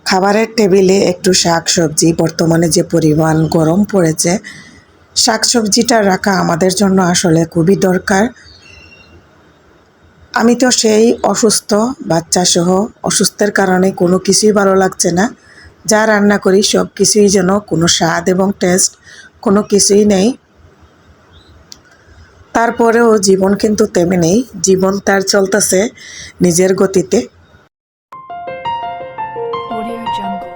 খাবারের টেবিলে একটু শাকসবজি, বর্তমানে যে পরিমাণ গরম পড়েছে, শাকসবজিটা রাখা আমাদের জন্য আসলে খুবই দরকার। আমি তো সেই অসুস্থ, বাচ্চাসহ অসুস্থের কারণে কোনো কিছুই ভালো লাগছে না। যা রান্না করি সব কিছুই যেন কোনো স্বাদ এবং টেস্ট কোনো কিছুই নেই। তারপরেও জীবন কিন্তু তেমনি, জীবন তার চলতেছে নিজের গতিতে। Audio Jungle.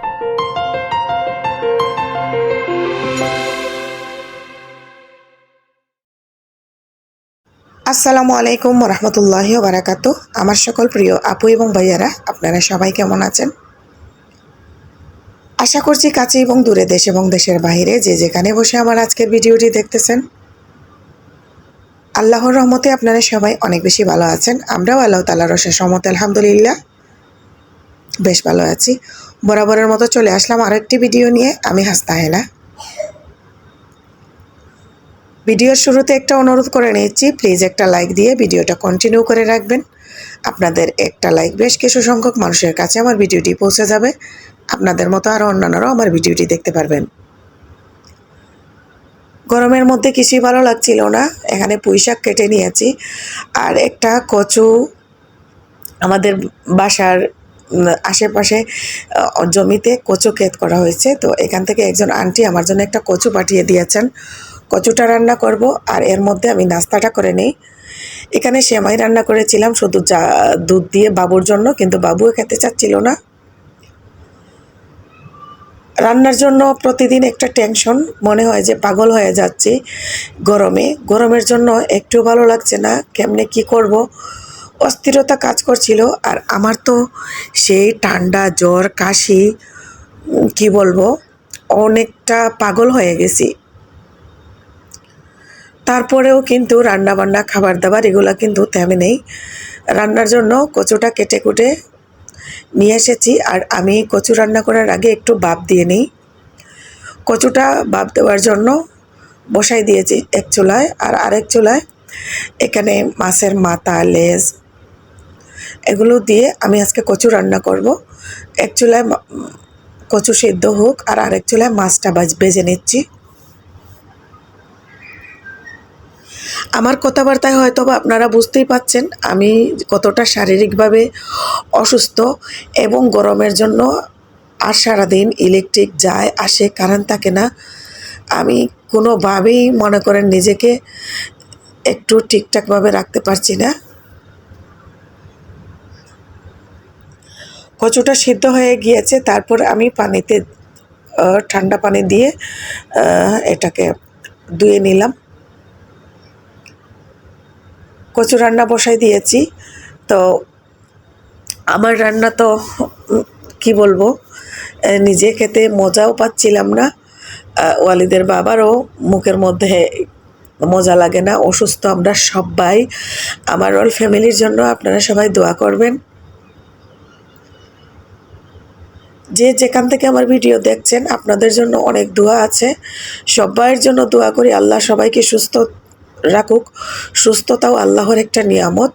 আসসালামু আলাইকুম রহমতুল্লাহি বারাকাতু। আমার সকল প্রিয় আপু এবং ভাইয়ারা, আপনারা সবাই কেমন আছেন? আশা করছি কাছে এবং দূরে, দেশ এবং দেশের বাইরে যে যেখানে বসে আমার আজকের ভিডিওটি দেখতেছেন, আল্লাহর রহমতে আপনারা সবাই অনেক বেশি ভালো আছেন। আমরাও আল্লাহ তাআলার অশেষ রহমতে আলহামদুলিল্লাহ বেশ ভালো আছি। বরাবরের মতো চলে আসলাম আরও একটি ভিডিও নিয়ে। আমি হাসনা হেনা। ভিডিওর শুরুতে একটা অনুরোধ করে নিচ্ছি, প্লিজ একটা লাইক দিয়ে ভিডিওটা কন্টিনিউ করে রাখবেন। আপনাদের একটা লাইক বেশ কিছু সংখ্যক মানুষের কাছে আমার ভিডিওটি পৌঁছে যাবে। আপনাদের মতো আরও অন্যান্যরাও আমার ভিডিওটি দেখতে পারবেন। গরমের মধ্যে কিছুই ভালো লাগছিল না। এখানে পুঁই শাক কেটে নিয়েছি, আর একটা কচু আমাদের বাসার আশেপাশে জমিতে কচু ক্ষেত করা হয়েছে, তো এখান থেকে একজন আন্টি আমার জন্য একটা কচু পাঠিয়ে দিয়েছেন। কচুটা রান্না করব, আর এর মধ্যে আমি নাস্তাটা করে নিই। এখানে সেমাই রান্না করেছিলাম শুধু দুধ দিয়ে বাবুর জন্য, কিন্তু বাবুও খেতে চাচ্ছিল না। রান্নার জন্য প্রতিদিন একটা টেনশন, মনে হয় যে পাগল হয়ে যাচ্ছি গরমের জন্য একটু ভালো লাগছে না, কেমনে কি করব, অস্থিরতা কাজ করছিল। আর আমার তো সেই ঠান্ডা, জ্বর, কাশি, কি বলবো, অনেকটা পাগল হয়ে গেছি। তারপরেও কিন্তু রান্নাবান্না, খাবার দাবার এগুলো কিন্তু তেমনই। রান্নার জন্য কচুটা কেটে কুটে নিয়ে এসেছি, আর আমি কচু রান্না করার আগে একটু ভাপ দিয়ে নিই। কচুটা ভাপ দেওয়ার জন্য বসাই দিয়েছি এক চুলায়, আর আরেক চুলায় এখানে মাছের মাথা, লেজ এগুলো দিয়ে আমি আজকে কচু রান্না করব। এক চুলায় কচু সিদ্ধ হোক, আর আরেক চুলায় মাছটা ভেজে নিচ্ছি। আমার কথাবার্তায় হয়তো বা আপনারা বুঝতেই পাচ্ছেন আমি কতটা শারীরিকভাবে অসুস্থ, এবং গরমের জন্য আর সারাদিন ইলেকট্রিক যায় আসে, কারেন্ট থাকে না। আমি কোনোভাবেই মনে করেন নিজেকে একটু ঠিকঠাকভাবে রাখতে পারছি না। কচুটা সিদ্ধ হয়ে গিয়েছে, তারপর আমি পানিতে ঠান্ডা পানি দিয়ে এটাকে ধুয়ে নিলাম। কচু রান্না বসাই দিয়েছি। তো আমার রান্না তো কি বলবো, নিজে খেতে মজাও পাচ্ছিলাম না, ওয়ালিদের বাবারও মুখের মধ্যে মজা লাগে না। অসুস্থ আমরা সবাই। আমার অল ফ্যামিলির জন্য আপনারা সবাই দোয়া করবেন। যে যেখান থেকে আমার ভিডিও দেখছেন, আপনাদের জন্য অনেক দোয়া আছে। সবাইয়ের জন্য দোয়া করি, আল্লাহ সবাইকে সুস্থ রাখুক। সুস্থতাও আল্লাহর একটা নিয়ামত।